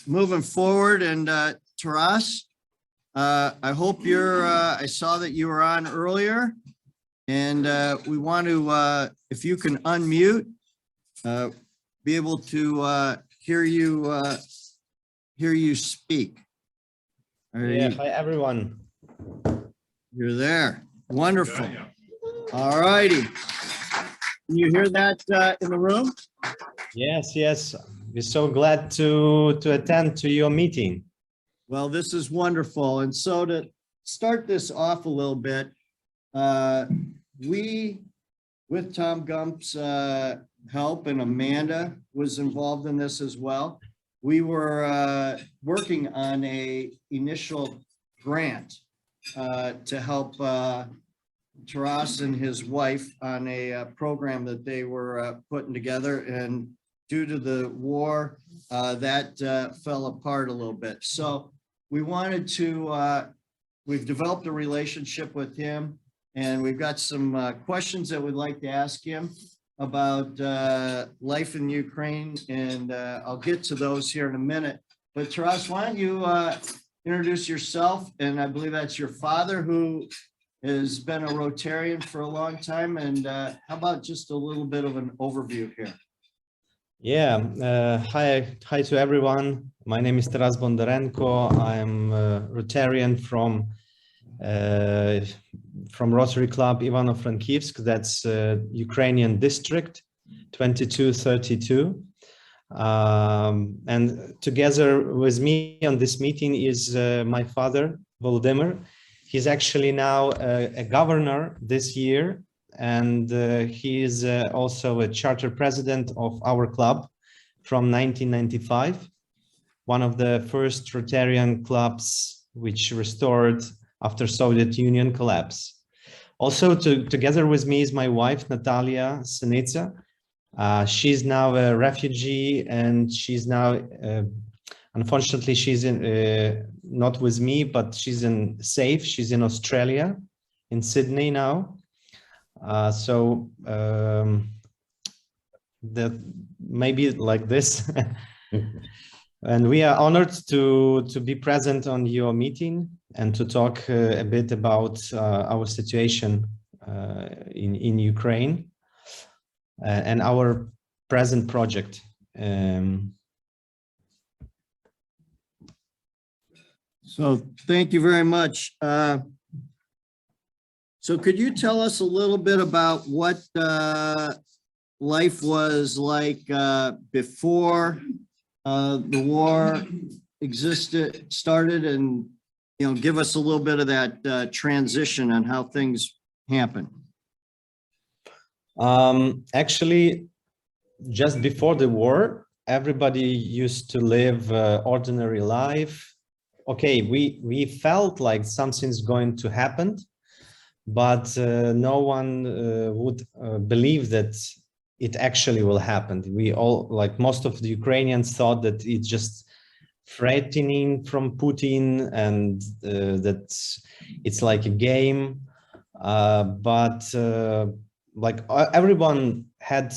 moving forward. And Taras, I hope I saw that you were on earlier, and we want to, if you can unmute, be able to hear you speak. Yeah, hi everyone. You're there. Wonderful. All righty. Can you hear that in the room? Yes. We're so glad to attend to your meeting. Well, this is wonderful. And so to start this off a little bit, we, with Tom Gump's help, and Amanda was involved in this as well, we were working on a initial grant to help Taras and his wife on a program that they were putting together. And due to the war, that fell apart a little bit. So we wanted to, we've developed a relationship with him, and we've got some questions that we'd like to ask him about life in Ukraine, and I'll get to those here in a minute. But Taras, why don't you introduce yourself? And I believe that's your father, who has been a Rotarian for a long time. And how about just a little bit of an overview here? Yeah, hi to everyone. My name is Taras Bondarenko. I'm a Rotarian from Rotary Club Ivano-Frankivsk. That's Ukrainian district 2232. And together with me on this meeting is my father, Volodymyr. He's actually now a governor this year, and he is also a charter president of our club from 1995, one of the first Rotarian clubs which restored after Soviet Union collapse. Also together with me is my wife, Natalia Sinitsa. She's now a refugee, and she's now, unfortunately, she's not with me, but she's safe. She's in Australia, in Sydney now. That maybe like this. And we are honored to be present on your meeting and to talk a bit about our situation in Ukraine and our present project. So thank you very much. So could you tell us a little bit about what life was like before the war started, and give us a little bit of that transition on how things happened? Actually, just before the war, everybody used to live ordinary life. Okay, we felt like something's going to happen, but no one would believe that it actually will happen. We all, like most of the Ukrainians, thought that it's just threatening from Putin, and that it's like a game. But like everyone had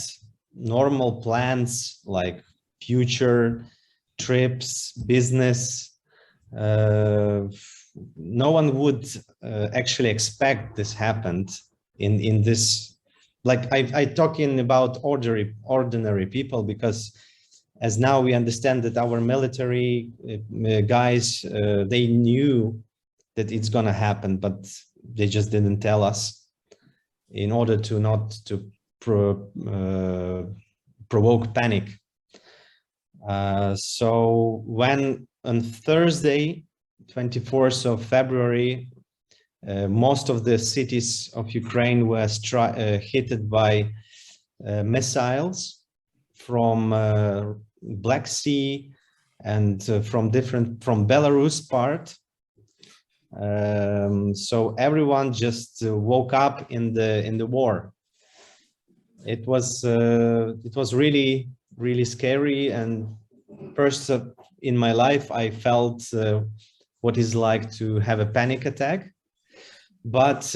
normal plans, like future trips, business. No one would actually expect this happened in this. Like I talking about ordinary people, because as now we understand that our military guys, they knew that it's gonna happen, but they just didn't tell us in order to not to provoke panic. So when on Thursday, 24th of February, most of the cities of Ukraine were hit by missiles from Black Sea and from Belarus part. So everyone just woke up in the war. It was really scary, and first in my life I felt what it's like to have a panic attack. But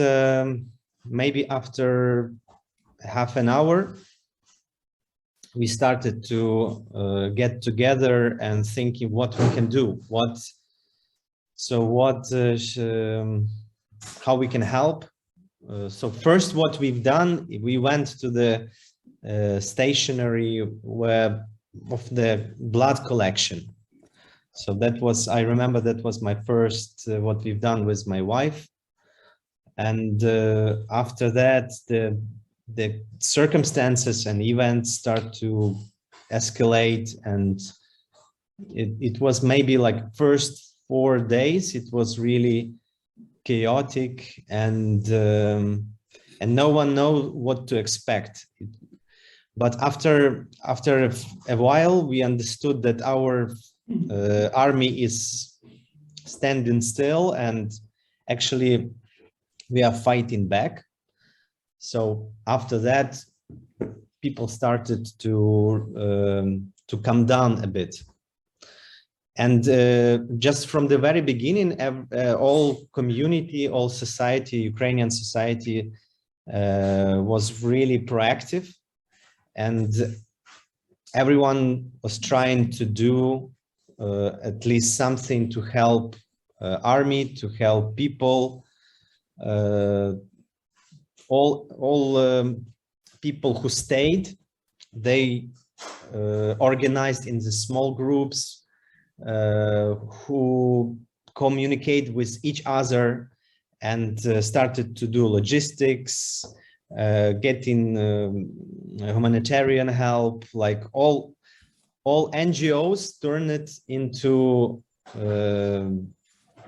maybe after half an hour, we started to get together and thinking what we can do, how we can help. So first, what we've done, we went to the stationary web of the blood collection. So that was, I remember that was my first, what we've done with my wife. And after that, the circumstances and events start to escalate, and it was maybe like first 4 days, it was really chaotic, and no one knows what to expect. But after a while, we understood that our army is standing still, and actually we are fighting back. So after that, people started to come down a bit. And just from the very beginning, all community, all society, Ukrainian society was really proactive, and everyone was trying to do at least something to help army, to help people. All people who stayed, they organized in the small groups, who communicate with each other, and started to do logistics, getting humanitarian help. Like all NGOs turned it into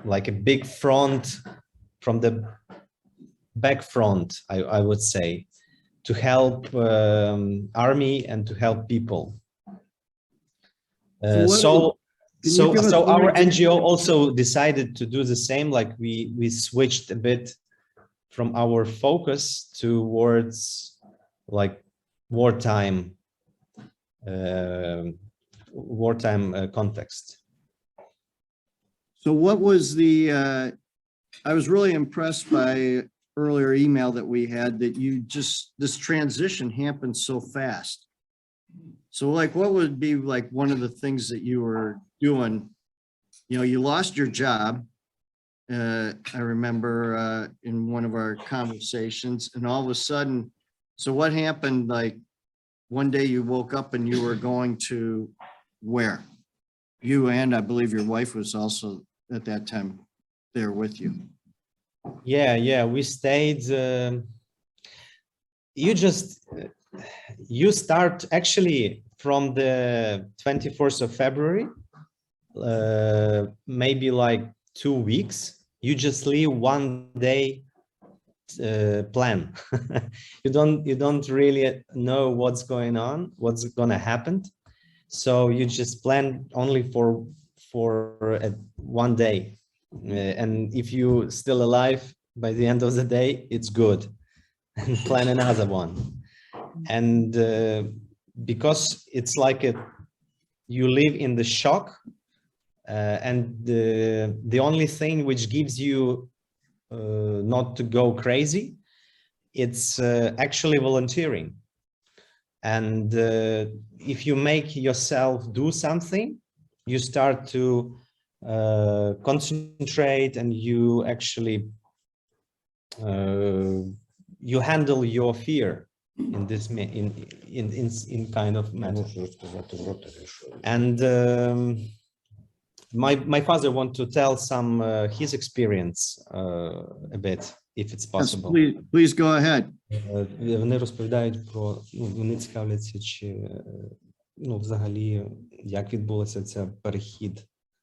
like a big front from the back front, I would say, to help army and to help people. So our NGO also decided to do the same. Like we switched a bit from our focus towards like wartime context. So what was the, I was really impressed by earlier email that we had, that you just, this transition happened so fast. So like, what would be like one of the things that you were doing? You know, you lost your job. I remember in one of our conversations, and all of a sudden, so what happened? Like one day you woke up and you were going to where? You, and I believe your wife was also at that time there with you. Yeah, we stayed. You start actually from the 24th of February, maybe like 2 weeks. You just leave 1 day plan. you don't really know what's going on, what's gonna happen. So you just plan only for 1 day. And if you're still alive by the end of the day, it's good. And plan another one. And because it's like you live in the shock, and the only thing which gives you not to go crazy, it's actually volunteering. And if you make yourself do something, you start to concentrate, and you actually you handle your fear in this in kind of manner. And my father want to tell some his experience a bit, if it's possible. Yes, please go ahead. Вони розповідають про, вони цікавляться, чи взагалі, як відбулося це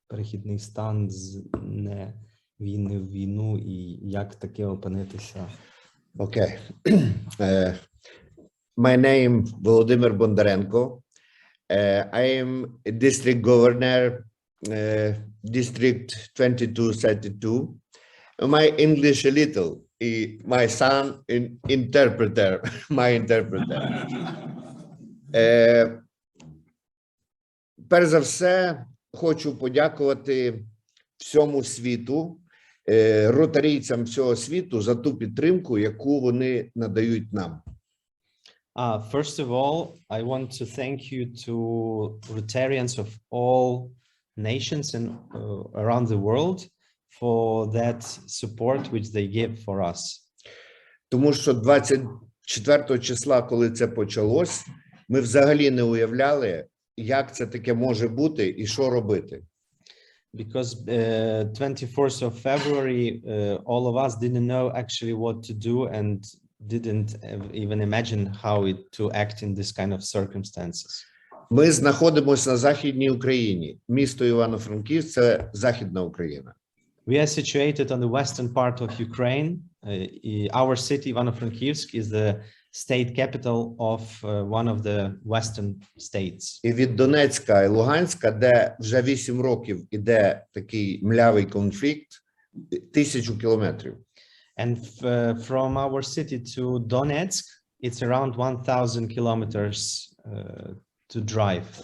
перехідний стан з не війни в війну, і як таке опинитися. Okay. My name is Volodymyr Bondarenko. I am a district governor, District 2232. My English a little. My son, interpreter, my interpreter. Перш за все, хочу подякувати всьому світу, ротарійцям всього світу за ту підтримку, яку вони надають нам. First of all, I want to thank you to Rotarians of all nations and around the world for that support which they give for us. Тому що 24 числа, коли це почалось, ми взагалі не уявляли, як це таке може бути і що робити. Because 24th of February, all of us didn't know actually what to do and didn't even imagine how to act in this kind of circumstances. Ми знаходимося на Західній Україні. Місто Івано-Франківськ – це Західна Україна. We are situated on the western part of Ukraine. Our city, Ivano-Frankivsk, is the state capital of one of the western states. І від Донецька і Луганська, де вже 8 років іде такий млявий конфлікт, 1000 кілометрів. And from our city to Donetsk, it's around 1,000 kilometers to drive.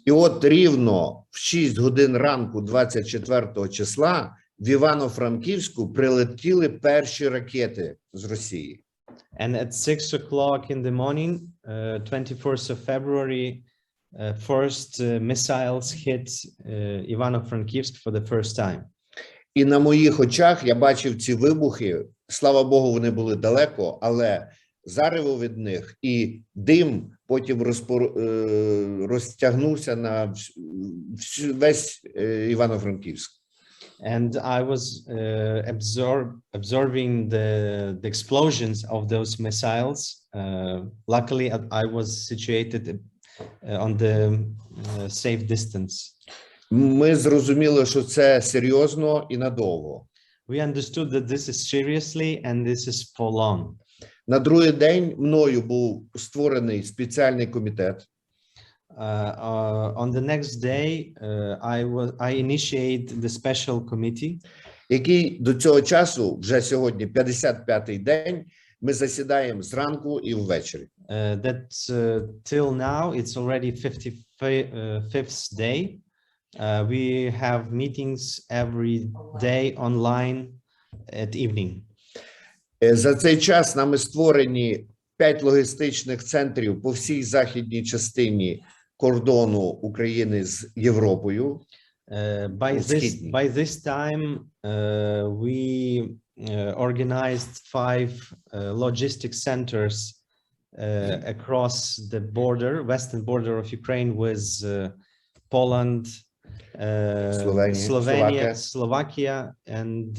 І от рівно в 6 годин ранку 24 числа в Івано-Франківську прилетіли перші ракети з Росії. And at 6 o'clock in the morning, 21st of February, first missiles hit Ivano-Frankivsk for the first time. І на моїх очах я бачив ці вибухи. Слава Богу, вони були далеко, але зарево від них і дим потім розтягнувся на весь Івано-Франківськ. And I was observing the explosions of those missiles. Luckily, I was situated on the safe distance. Ми зрозуміли, що це серйозно і надовго. We understood that this is seriously and this is for long. На другий день мною був створений спеціальний комітет. On the next day, I initiated the special committee. Який до цього часу, вже сьогодні 55-й день, ми засідаємо зранку і ввечері. That till now, it's already 55th day. We have meetings every day online at evening. За цей час нами створені 5 логістичних центрів по всій західній частині кордону України з Європою. By this time, we organized 5 logistic centers across the border, western border of Ukraine with Poland, Slovenia, Slovakia, and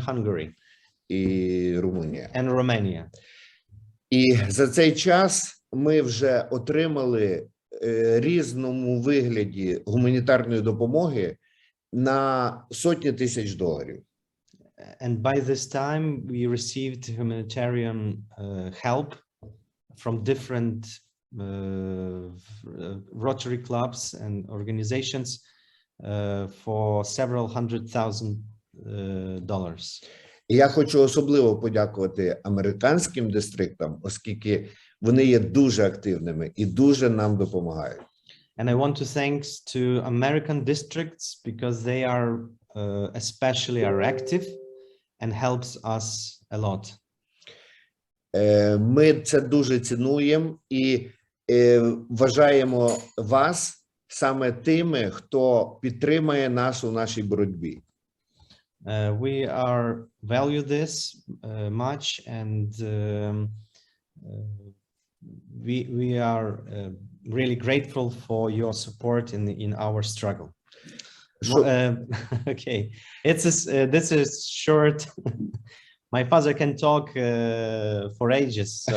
Hungary. І Румунія. And Romania. І за цей час ми вже отримали різному вигляді гуманітарної допомоги на сотні тисяч доларів. And by this time we received humanitarian help from different Rotary clubs and organizations for several $100,000. І я хочу особливо подякувати американським дистриктам, оскільки вони є дуже активними і дуже нам допомагають. And I want to thank to American districts because they are especially active and helps us a lot. Ми це дуже цінуємо і вважаємо вас саме тими, хто підтримує нас у нашій боротьбі. We value this much, and we are really grateful for your support in our struggle. Okay, this is short. My father can talk for ages, so.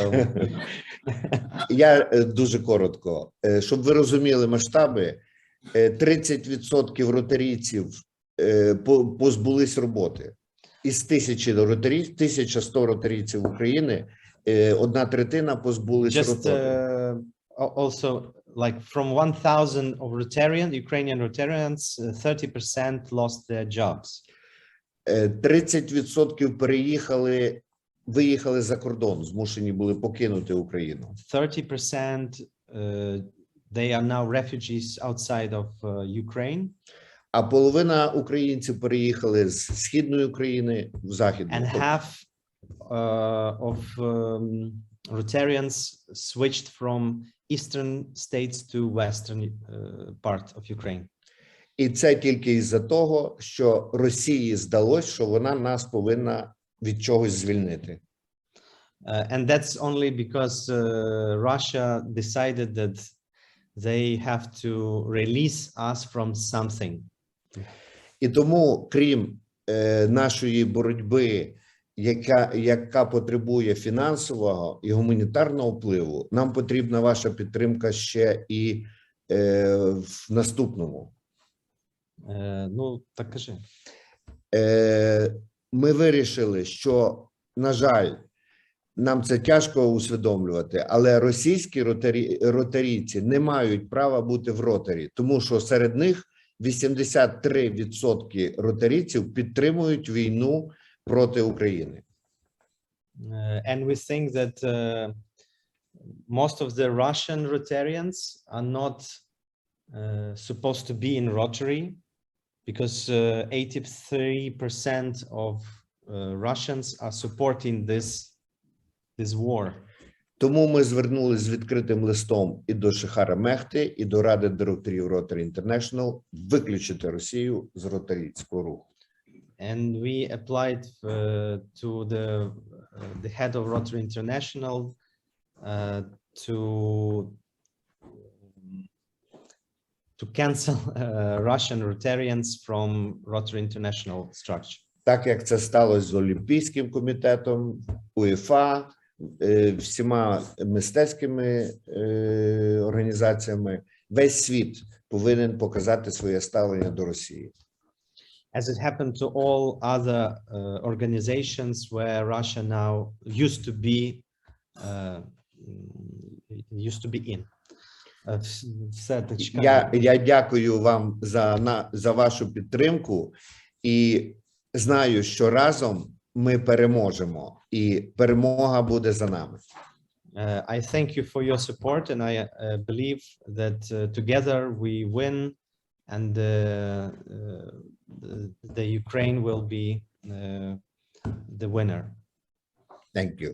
Я дуже коротко. Щоб ви розуміли масштаби, 30% ротарійців позбулись роботи. Із 1100 ротарійців України, 1/3 позбулись роботи. Also, like from 1,000 of Ukrainian Rotarians, 30% lost their jobs. 30% виїхали за кордон, змушені були покинути Україну. 30% they are now refugees outside of Ukraine. А половина українців переїхали з східної України в західну. And half of Rotarians switched from eastern states to western part of Ukraine. І це тільки із-за того, що Росії здалося, що вона нас повинна від чогось звільнити. And that's only because Russia decided that they have to release us from something. І тому, крім нашої боротьби, яка потребує фінансового і гуманітарного впливу, нам потрібна ваша підтримка ще і в наступному. Ну, так кажи. Ми вирішили, що, на жаль, нам це тяжко усвідомлювати, але російські ротарійці не мають права бути в ротарі, тому що серед них 83% ротарійців підтримують війну проти України. And we think that most of the Russian Rotarians are not supposed to be in Rotary because 83% of Russians are supporting this war. Тому ми звернулися з відкритим листом і до Шихара Мехти, і до Ради директорів Rotary International виключити Росію з ротарійського руху. And we applied to the head of Rotary International to cancel Russian Rotarians from Rotary International structure. Так як це сталося з Олімпійським комітетом, УЄФА, всіма мистецькими організаціями, весь світ повинен показати своє ставлення до Росії. As it happened to all other organizations where Russia now used to be in. Я дякую вам за вашу підтримку і знаю, що разом ми переможемо і перемога буде за нами. I thank you for your support and I believe that together we win and the Ukraine will be the winner. Thank you.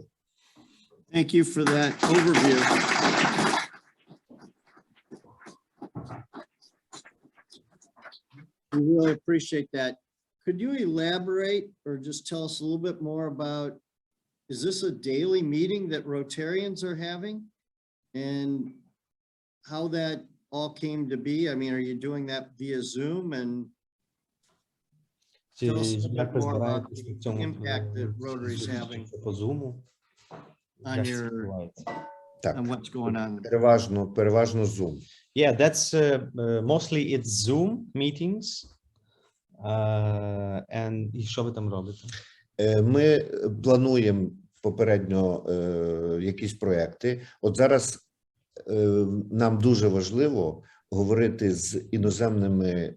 Thank you for that overview. We really appreciate that. Could you elaborate or just tell us a little bit more about, is this a daily meeting that Rotarians are having? And how that all came to be? I mean, are you doing that via Zoom? And tell us a little bit more about the impact that Rotary is having on your, on what's going on. Переважно Zoom. Yeah, that's mostly it's Zoom meetings. And і що ви там робите? Ми плануємо попередньо якісь проекти. От зараз нам дуже важливо говорити з іноземними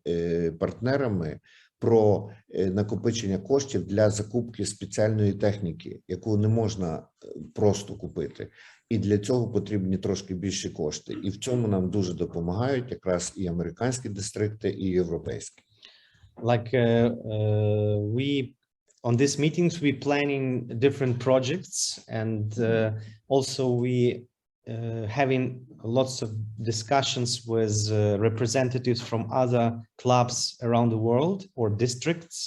партнерами про накопичення коштів для закупки спеціальної техніки, яку не можна просто купити. І для цього потрібні трошки більші кошти. І в цьому нам дуже допомагають якраз і американські дистрикти, і європейські. Like we on these meetings we planning different projects and also we having lots of discussions with representatives from other clubs around the world or districts.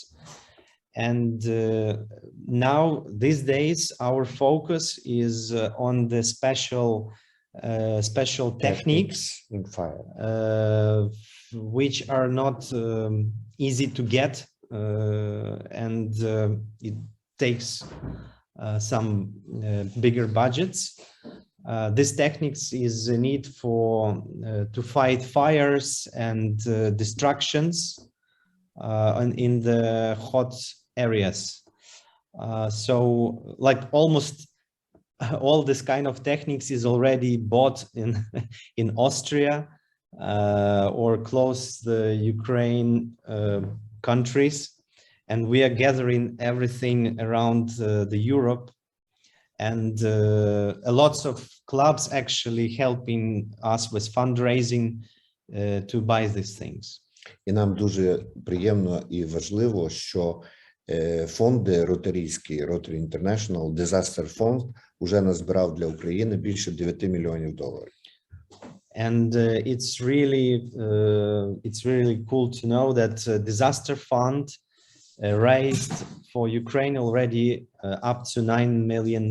And now these days our focus is on the special techniques in fire. Which are not easy to get and it takes some bigger budgets. This techniques is a need for to fight fires and destructions in the hot areas. So like almost all this kind of techniques is already bought in Austria or close the Ukraine countries, and we are gathering everything around the Europe, and lots of clubs actually helping us with fundraising to buy these things. І нам дуже приємно і важливо, що фонди ротарійські, Rotary International, Disaster Fund уже назбирав для України більше 9 мільйонів доларів. And it's really cool to know that Disaster Fund raised for Ukraine already up to $9 million.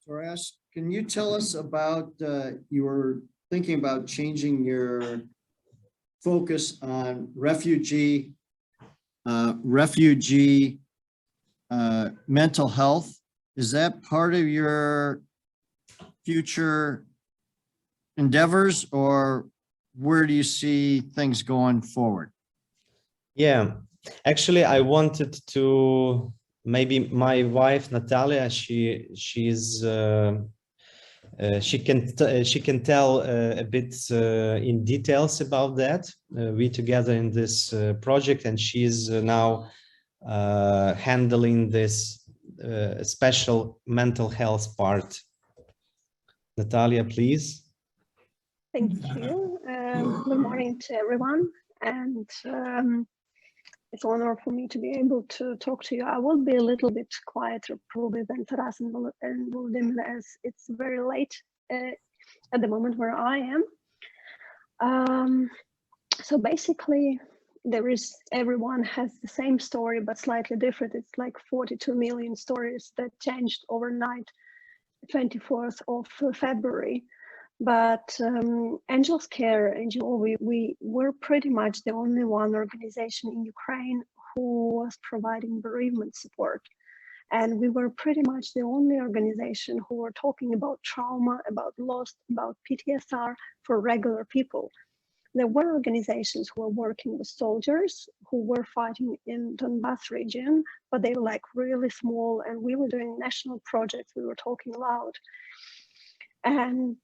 Taras, can you tell us about, you were thinking about changing your focus on refugee mental health? Is that part of your future endeavors, or where do you see things going forward? Yeah, actually, I wanted to, maybe my wife Natalia, she can tell a bit in details about that. We together in this project, and she's now handling this special mental health part. Natalia, please. Thank you. Good morning to everyone, and it's an honor for me to be able to talk to you. I will be a little bit quieter probably than Taras and Volodymyr, as it's very late at the moment where I am. So basically, everyone has the same story but slightly different. It's like 42 million stories that changed overnight, 24th of February. But Angels Care, NGO, we were pretty much the only one organization in Ukraine who was providing bereavement support. And we were pretty much the only organization who were talking about trauma, about loss, about PTSR for regular people. There were organizations who were working with soldiers who were fighting in Donbass region, but they were like really small, and we were doing national projects. We were talking loud. And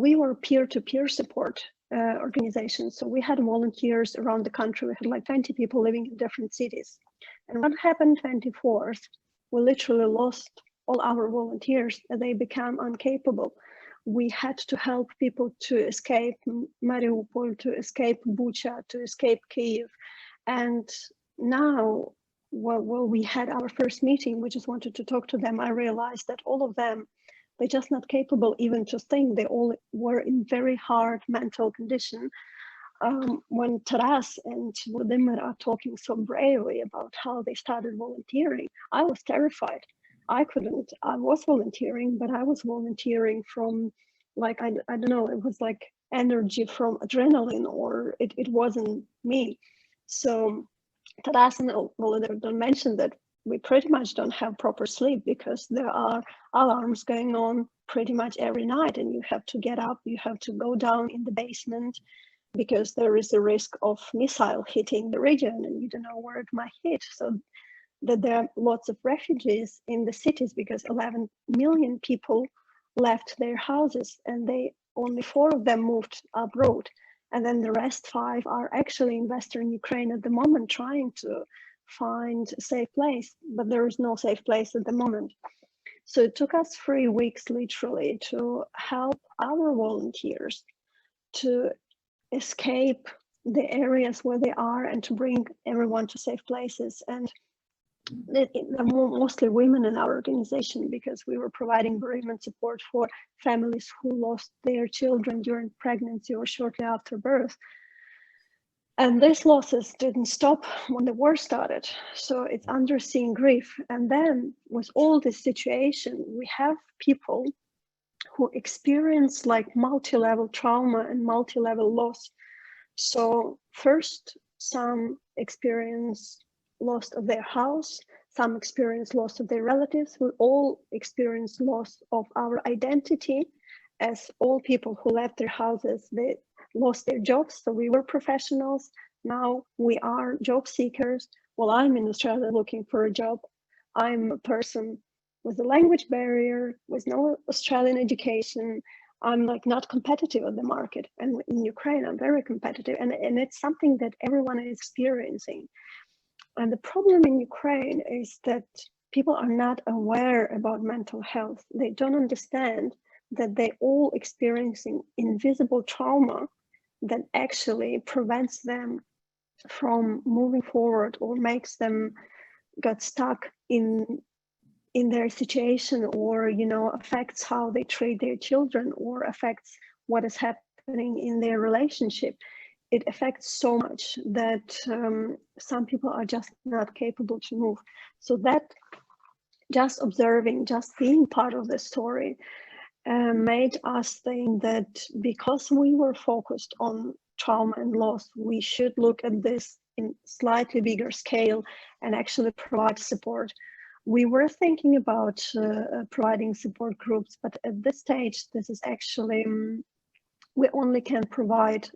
we were peer-to-peer support organizations. So we had volunteers around the country. We had like 20 people living in different cities. And what happened 24th, we literally lost all our volunteers. They became incapable. We had to help people to escape Mariupol, to escape Bucha, to escape Kyiv. And now, well, we had our first meeting. We just wanted to talk to them. I realized that all of them, they're just not capable even to think. They all were in very hard mental condition. When Taras and Volodymyr are talking so bravely about how they started volunteering, I was terrified. I was volunteering, but I was volunteering from like, I don't know, it was like energy from adrenaline, or it wasn't me. So Taras and Volodymyr don't mention that we pretty much don't have proper sleep because there are alarms going on pretty much every night, and you have to get up, you have to go down in the basement because there is a risk of missile hitting the region and you don't know where it might hit. So that there are lots of refugees in the cities because 11 million people left their houses, and only 4 of them moved abroad. And then the rest 5 are actually in Western Ukraine at the moment trying to find a safe place, but there is no safe place at the moment. So it took us 3 weeks literally to help our volunteers to escape the areas where they are and to bring everyone to safe places. And they're mostly women in our organization because we were providing bereavement support for families who lost their children during pregnancy or shortly after birth. And these losses didn't stop when the war started. So it's underseeing grief. And then with all this situation, we have people who experience like multi-level trauma and multi-level loss. So first, some experience loss of their house, some experience loss of their relatives. We all experience loss of our identity, as all people who left their houses, they lost their jobs. So we were professionals. Now we are job seekers. Well, I'm in Australia looking for a job. I'm a person with a language barrier, with no Australian education. I'm like not competitive at the market. And in Ukraine, I'm very competitive. And it's something that everyone is experiencing. And the problem in Ukraine is that people are not aware about mental health. They don't understand that they all experiencing invisible trauma that actually prevents them from moving forward or makes them get stuck in their situation, or affects how they treat their children, or affects what is happening in their relationship. It affects so much that some people are just not capable to move. So that just observing, just being part of the story made us think that because we were focused on trauma and loss, we should look at this in slightly bigger scale and actually provide support. We were thinking about providing support groups, but at this stage, this is actually, we only can provide,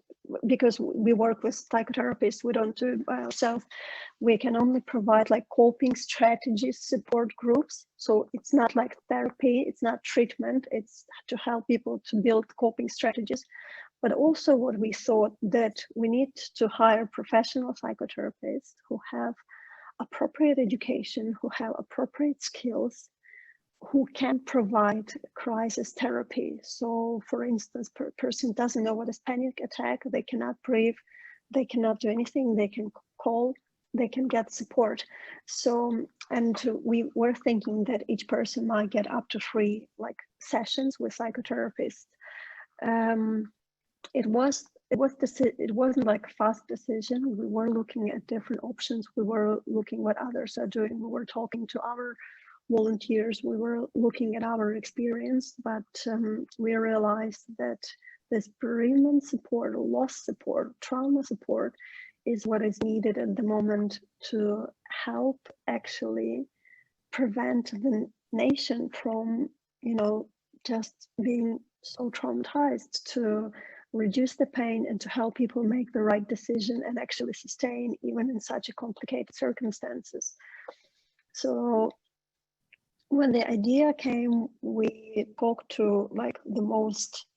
because we work with psychotherapists, we don't do it by ourselves. We can only provide like coping strategies, support groups. So it's not like therapy, it's not treatment, it's to help people to build coping strategies. But also what we thought that we need to hire professional psychotherapists who have appropriate education, who have appropriate skills, who can provide crisis therapy. So for instance, person doesn't know what is panic attack, they cannot breathe, they cannot do anything, they can call, they can get support. So, and we were thinking that each person might get up to 3 like sessions with psychotherapists. It wasn't like a fast decision. We were looking at different options. We were looking what others are doing. We were talking to our volunteers. We were looking at our experience, but we realized that this bereavement support, loss support, trauma support is what is needed at the moment to help actually prevent the nation from, just being so traumatized, to reduce the pain and to help people make the right decision and actually sustain even in such a complicated circumstances. So when the idea came, we talked to like the most,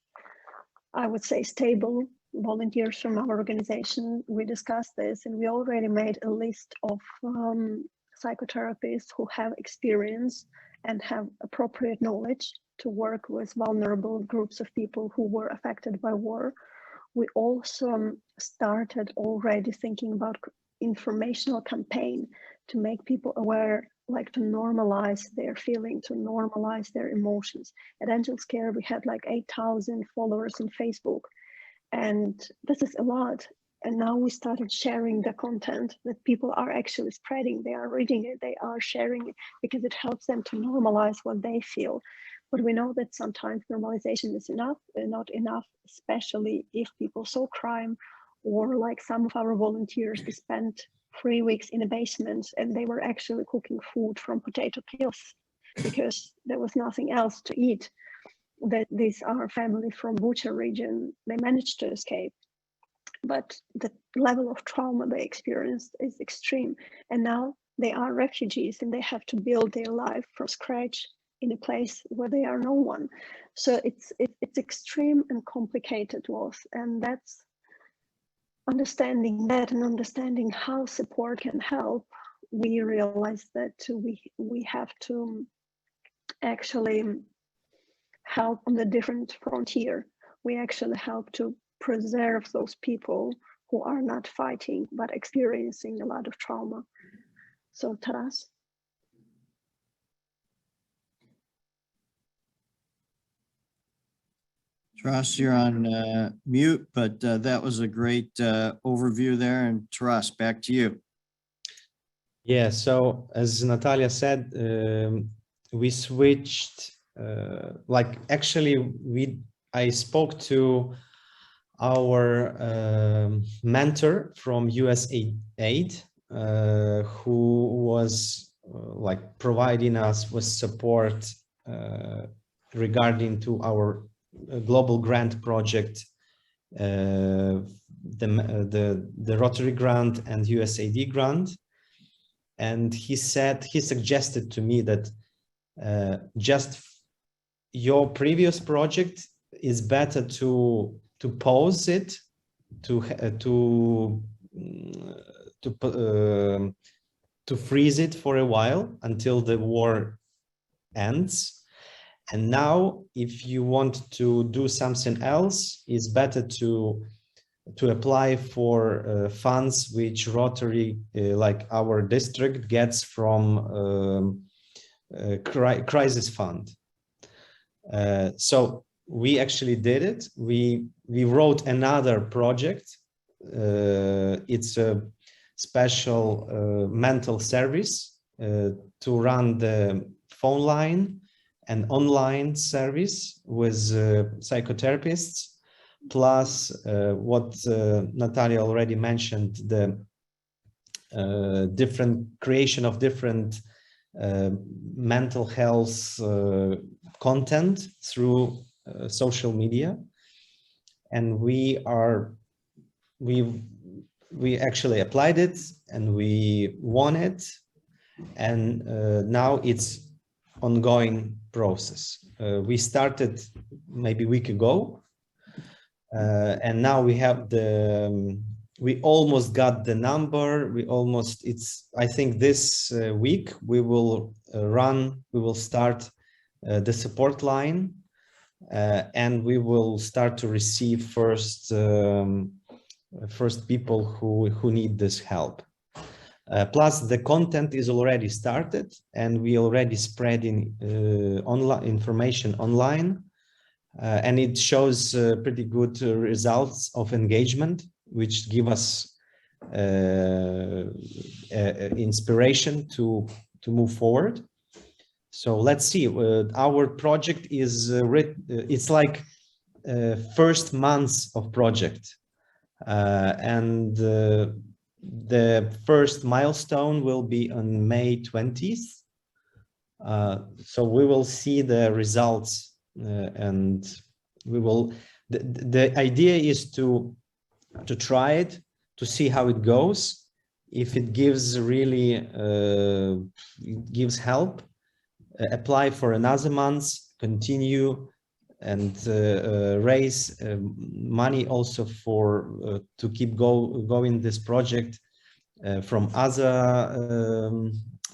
I would say, stable volunteers from our organization. We discussed this, and we already made a list of psychotherapists who have experience and have appropriate knowledge to work with vulnerable groups of people who were affected by war. We also started already thinking about informational campaign to make people aware, like to normalize their feeling, to normalize their emotions. At Angels Care, we had like 8,000 followers on Facebook, and this is a lot. And now we started sharing the content that people are actually spreading. They are reading it, they are sharing it, because it helps them to normalize what they feel. But we know that sometimes normalization is enough, not enough, especially if people saw crime, or like some of our volunteers, they spent 3 weeks in a basement and they were actually cooking food from potato peels because there was nothing else to eat. That these are family from Bucha region, they managed to escape. But the level of trauma they experienced is extreme. And now they are refugees and they have to build their life from scratch in a place where they are no one. So it's extreme and complicated loss. And that's understanding that and understanding how support can help. We realize that we have to actually help on the different frontier. We actually help to preserve those people who are not fighting but experiencing a lot of trauma. So Taras. Taras, you're on mute, but that was a great overview there. And Taras, back to you. Yeah, so as Natalia said, we switched, I spoke to our mentor from USAID, who was providing us with support regarding to our global grant project, the Rotary grant and USAID grant. And he suggested to me that just your previous project is better to pause it, to freeze it for a while until the war ends, And now, if you want to do something else, it's better to apply for funds which Rotary, like our district, gets from crisis fund. So we actually did it. We wrote another project. It's a special mental service to run the phone line and online service with psychotherapists, plus what Natalia already mentioned, the different creation of different mental health content through social media. And we actually applied it and we won it, and now it's ongoing process. We started maybe a week ago, and now we have we almost got the number. I think this week we will start the support line, and we will start to receive first people who need this help. Plus the content is already started, and we already spreading online information online, and it shows pretty good results of engagement, which give us inspiration to move forward. So let's see. Our project is it's like first months of project, and the first milestone will be on May 20th. So we will see the results, and we will. The idea is to try it, to see how it goes. If it gives really it gives help, apply for another month, continue, and raise money also for to keep going this project from other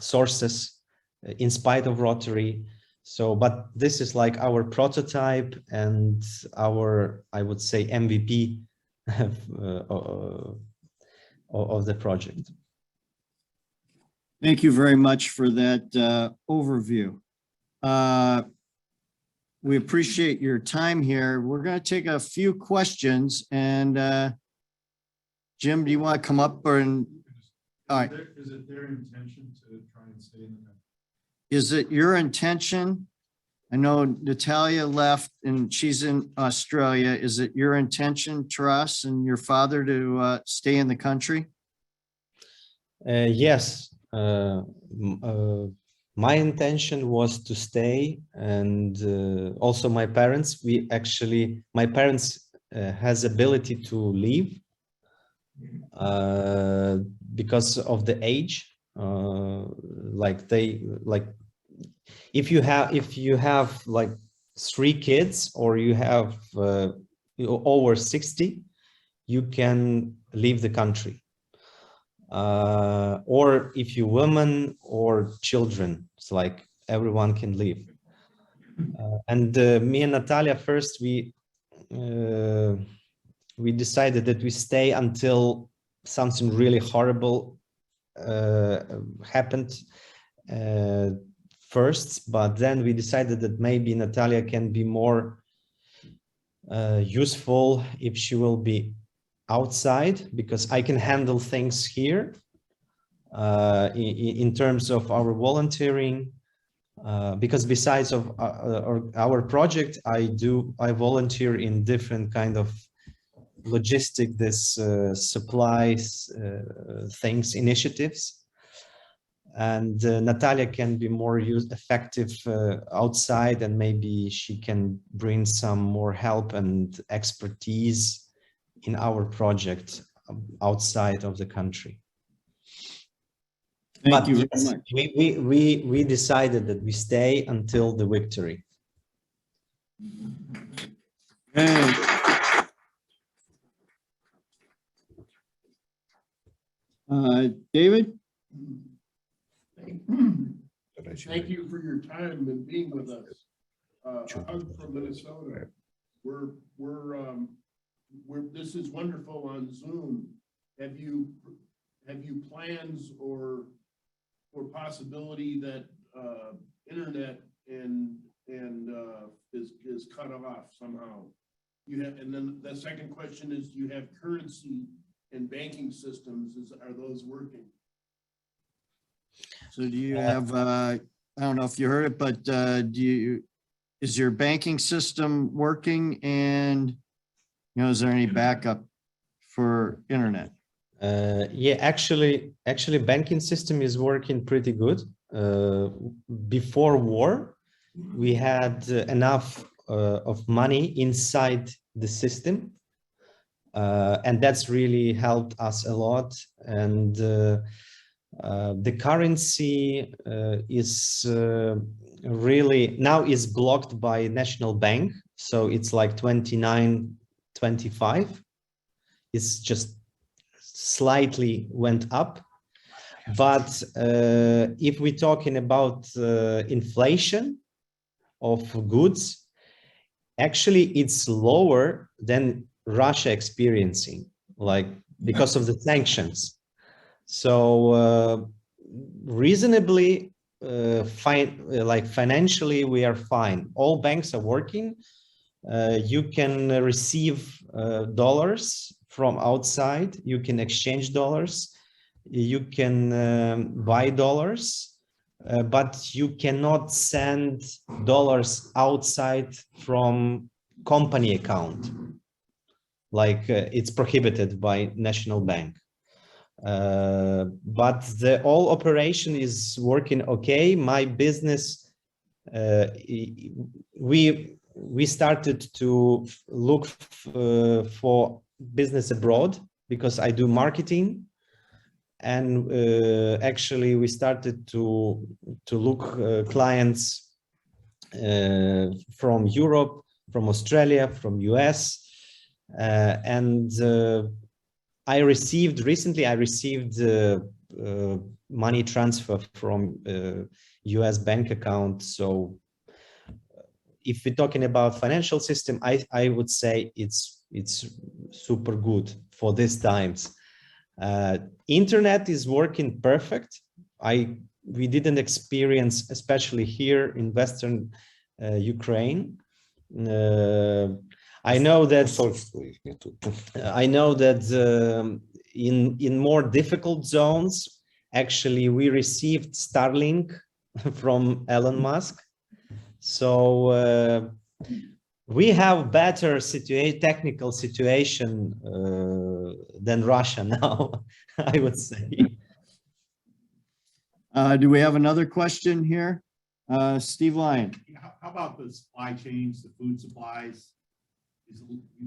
sources in spite of Rotary. So, but this is like our prototype and our, I would say, MVP of the project. Thank you very much for that overview. We appreciate your time here. We're going to take a few questions, and Jim, do you want to come up? All right. Is it their intention to try and stay in the country? Is it your intention? I know Natalia left and she's in Australia. Is it your intention, Taras, and your father to stay in the country? Yes. My intention was to stay, and also my parents. My parents has ability to leave because of the age. If you have like 3 kids, or you have over 60, you can leave the country. Or if you're women or children, it's like everyone can leave. And me and Natalia, first we decided that we stay until something really horrible happened first, but then we decided that maybe Natalia can be more useful if she will be outside, because I can handle things here in terms of our volunteering, because besides of our project, I volunteer in different kind of logistic, supplies, things, initiatives. And Natalia can be more effective outside, and maybe she can bring some more help and expertise in our project outside of the country. Thank you very much. We decided that we stay until the victory. Hey. David? Thank you for your time and being with us. I'm from Minnesota. This is wonderful on Zoom. Have you plans or possibility that internet and is cut off somehow? You have, and then the second question is, do you have currency and banking systems? Are those working? So do you have, I don't know if you heard it, but is your banking system working, and, is there any backup for internet? Yeah, actually banking system is working pretty good. Before war, we had enough of money inside the system, and that's really helped us a lot. And the currency is really now is blocked by National Bank, so it's like 29.25. It's just slightly went up. But if we're talking about inflation of goods, actually it's lower than Russia experiencing, like because of the sanctions. So reasonably fine, like financially we are fine. All banks are working. You can receive dollars from outside. You can exchange dollars. You can buy dollars, but you cannot send dollars outside from company account. Like it's prohibited by National Bank. But the whole operation is working okay. My business, we started to look for business abroad because I do marketing. And actually, we started to look clients from Europe, from Australia, from US, and I received money transfer from US bank account. So if we're talking about financial system, I would say it's super good for these times. Internet is working perfect. We didn't experience, especially here in Western Ukraine. I know that in more difficult zones, actually we received Starlink from Elon Musk. So we have better technical situation than Russia now, I would say. Do we have another question here? Steve Lyon. How about the supply chains, the food supplies?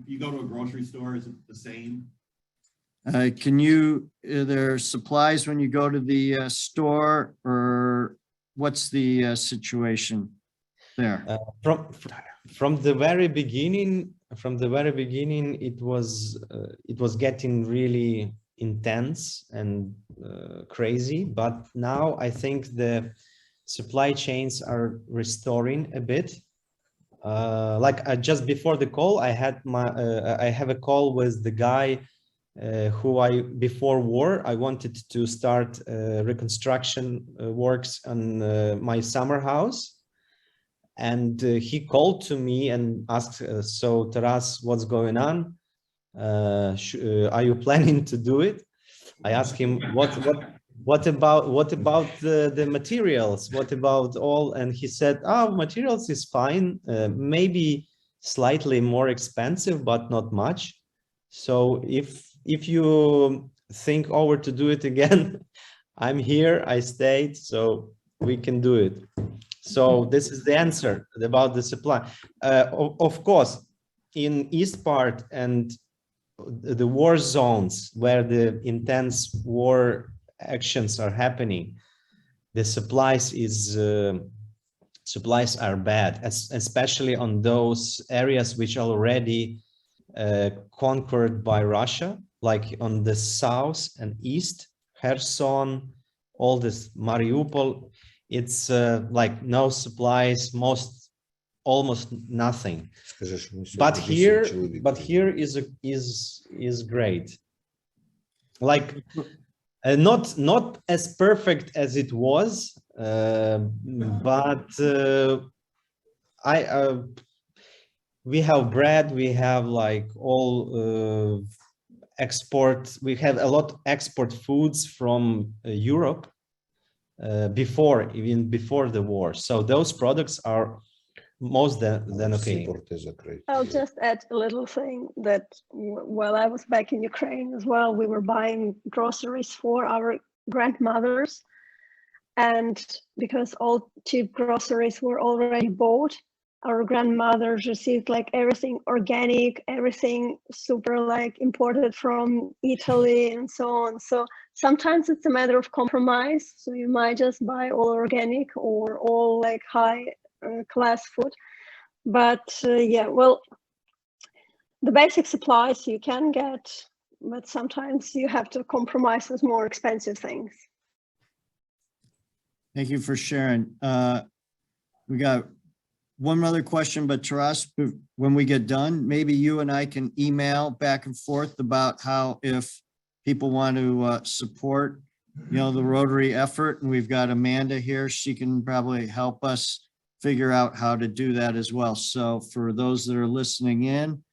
You go to a grocery store, is it the same? Are there supplies when you go to the store, or what's the situation there? From the very beginning, it was getting really intense and crazy. But now I think the supply chains are restoring a bit. Just before the call, I have a call with the guy who before war, I wanted to start reconstruction works on my summer house. And he called to me and asked, so Taras, what's going on? Are you planning to do it? I asked him, what about the materials? What about all? And he said, materials is fine, maybe slightly more expensive, but not much. So if you think over to do it again, I'm here, I stayed, so we can do it. So this is the answer about the supply. Of course, in east part and the war zones where the intense war actions are happening, the supplies are bad, especially on those areas which are already conquered by Russia, like on the south and east, Kherson, all this Mariupol. It's like no supplies. Most almost nothing. Скажи, що ми But сьогодні 8 чоловік. here is great. Like not as perfect as it was, but we have bread. We have like all export. We have a lot export foods from Europe even before the war. So those products are most than Всі okay. порти закриті. I'll just add a little thing that while I was back in Ukraine as well, we were buying groceries for our grandmothers. And because all cheap groceries were already bought, our grandmothers received like everything organic, everything super like imported from Italy and so on. So sometimes it's a matter of compromise. So you might just buy all organic or all like high class food. But yeah, well, the basic supplies you can get, but sometimes you have to compromise with more expensive things. Thank you for sharing. We got one other question, but Taras, when we get done, maybe you and I can email back and forth about how if people want to support, the Rotary effort, and we've got Amanda here, she can probably help us figure out how to do that as well. So for those that are listening in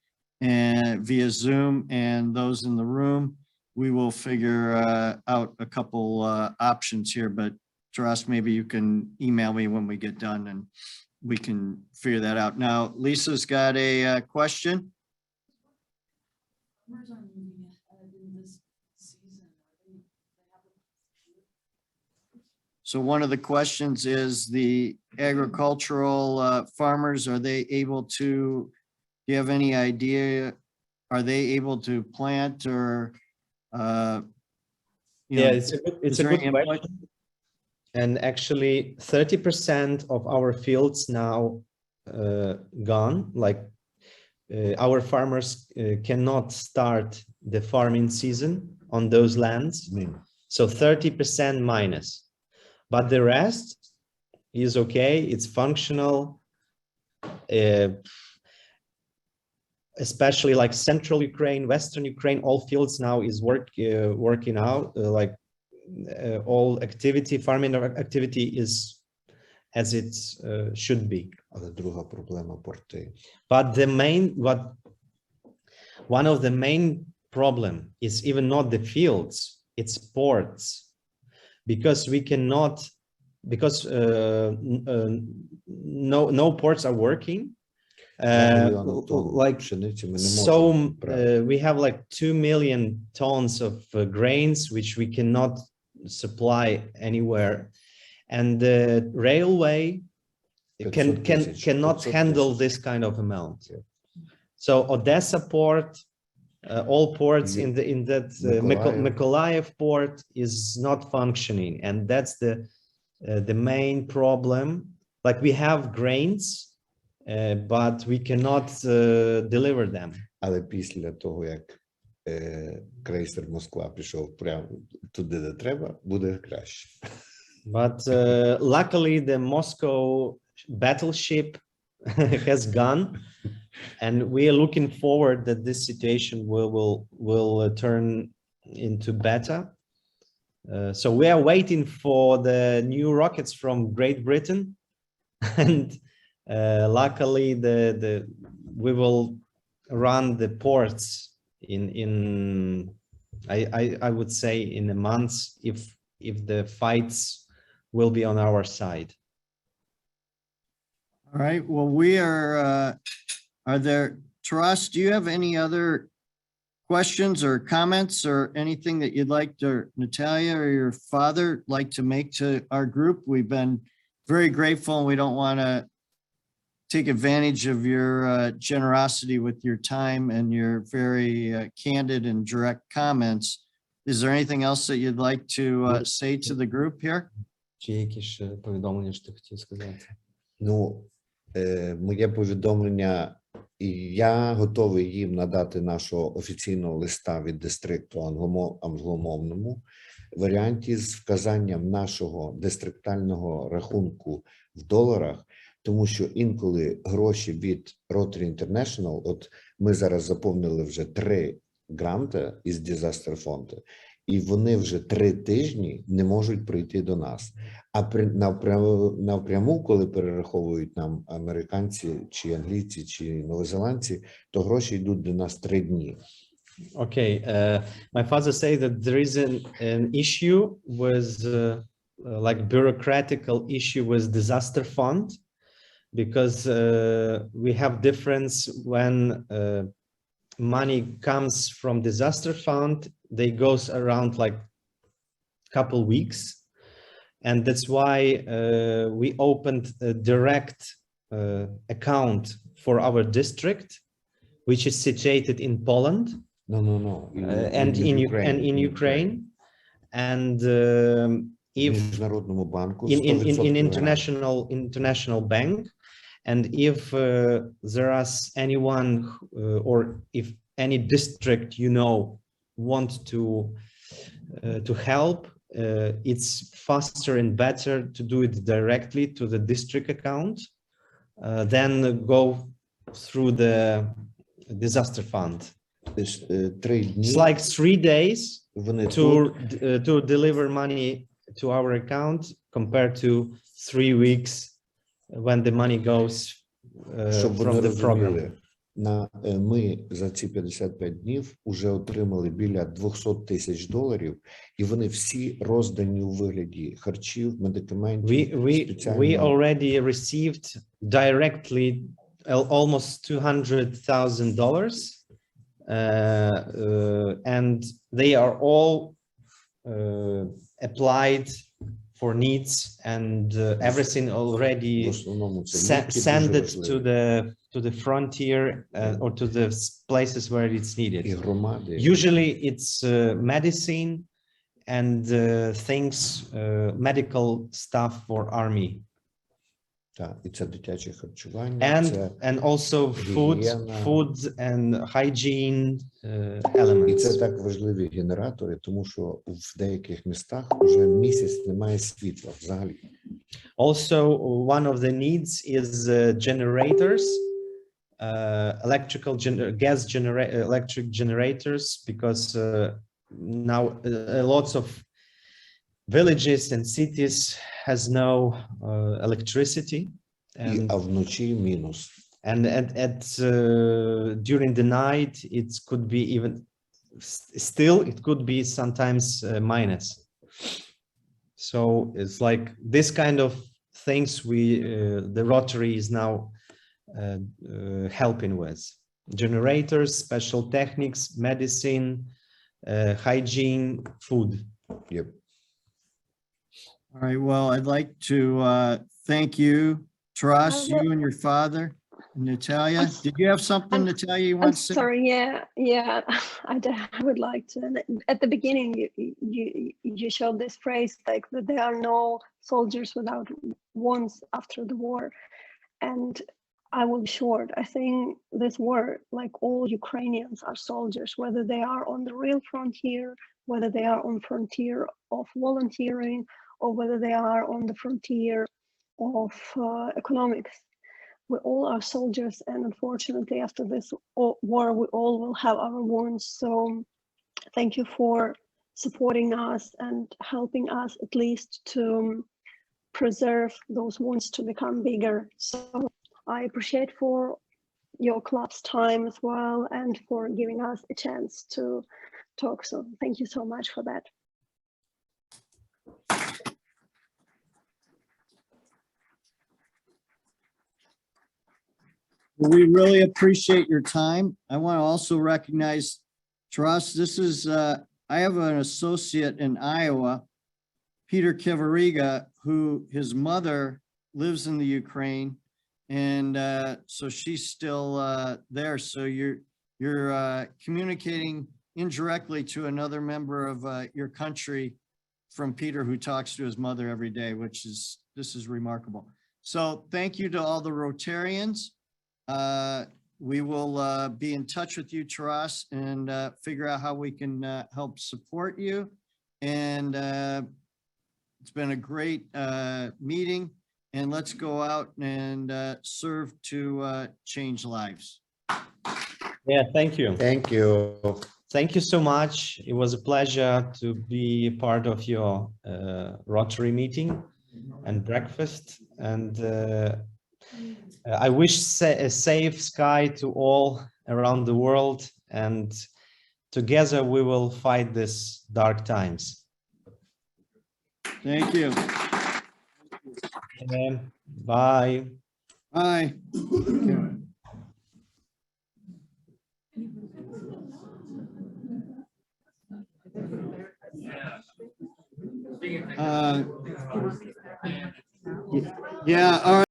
and via Zoom and those in the room, we will figure out a couple options here, but Taras, maybe you can email me when we get done and we can figure that out. Now, Lisa's got a question. So one of the questions is the agricultural farmers, are they able to, do you have any idea, are they able to plant or? Yeah, it's a good question. And actually 30% of our fields now gone, like our farmers cannot start the farming season on those lands. So 30% minus, but the rest is okay. It's functional, especially like central Ukraine, Western Ukraine, all fields now is working out, like all activity, farming activity is as it should be. Але друга проблема порти. But one of the main problem is even not the fields, it's ports, because we cannot, because no ports are working. Like so we have like 2 million tons of grains which we cannot supply anywhere, and the railway cannot handle this kind of amount. So Odessa port, all ports in that Mykolaiv port is not functioning, and that's the main problem. Like we have grains, but we cannot deliver them. Але після того, як крейсер Москва пішов прямо туди, де треба, буде краще. But luckily the Moscow battleship has gone, and we are looking forward that this situation will turn into better. So we are waiting for the new rockets from Great Britain, and luckily we will run the ports in I would say in a month if the fights will be on our side. All right, well, we are there, Taras, do you have any other questions or comments or anything that you'd like to, Natalia or your father, like to make to our group? We've been very grateful, and we don't want to take advantage of your generosity with your time and your very candid and direct comments. Is there anything else that you'd like to say to the group here? Чи якісь повідомлення що ти хотів сказати? Ну, моє повідомлення, і я готовий їм надати нашого офіційного листа від дистрикту англомовному варіанті з вказанням нашого дистриктального рахунку в доларах, Тому що інколи гроші від Rotary International, от ми зараз заповнили вже 3 гранти із Disaster фонду, і вони вже 3 тижні не можуть прийти до нас. А напряму, коли перераховують нам американці, чи англійці, чи новозеландці, то гроші йдуть до нас 3 дні. Okay, my father say that there is an issue with like bureaucratical issue with disaster fund, because we have difference when money comes from disaster fund, they goes around like couple weeks, and that's why we opened a direct account for our district, which is situated in Poland. No. And in Ukraine, and if Міжнародному банку in international bank, and if there is anyone or if any district want to help, it's faster and better to do it directly to the district account than go through the disaster fund. 3 дні It's like 3 days вони to deliver money to our account compared to 3 weeks when the money goes щоб вони from the program. розуміли, ми за ці 55 днів вже отримали біля $200,000, і вони всі роздані у вигляді харчів, медикаментів. We already received directly almost $200,000. And they are all applied for needs, and everything already В основному це send дуже it важливі. to the frontier or to the places where it's І needed. громади. Usually it's medicine and things, medical stuff for army. Так, і це дитяче харчування, це And also гігієна. food and hygiene І elements. це так важливі генератори, тому що в деяких містах вже місяць немає світла взагалі. Also, one of the needs is generators, electric generators, because now lots of villages and cities has no electricity, А вночі мінус. and during the night it could be even still it could be sometimes minus. So it's like this kind of things the Rotary is now helping with: generators, special techniques, medicine, hygiene, food. Yep. All right, well, I'd like to thank you, Taras, you and your father, Natalia. Did you have something, Natalia, you I'm want to say? sorry. Yeah. I would like to. And at the beginning, you showed this phrase like that there are no soldiers without wounds after the war, and I will be short. I think this war, like all Ukrainians, are soldiers, whether they are on the real frontier, whether they are on frontier of volunteering, or whether they are on the frontier of economics. We all are soldiers, and unfortunately, after this war, we all will have our wounds. So thank you for supporting us and helping us at least to preserve those wounds to become bigger. So I appreciate for your club's time as well, and for giving us a chance to talk. So thank you so much for that. We really appreciate your time. I want to also recognize Taras. This is, I have an associate in Iowa, Peter Kivariga, who his mother lives in the Ukraine. And so she's still there. So you're communicating indirectly to another member of your country from Peter, who talks to his mother every day, this is remarkable. So thank you to all the Rotarians. We will be in touch with you, Taras, and figure out how we can help support you. And it's been a great meeting. and let's go out and serve to change lives. Yeah, thank you. Thank you. Thank you so much. It was a pleasure to be part of your Rotary meeting and breakfast. And I wish a safe sky to all around the world. And together we will fight these dark times. Thank you. Bye. Bye. Yeah, all right.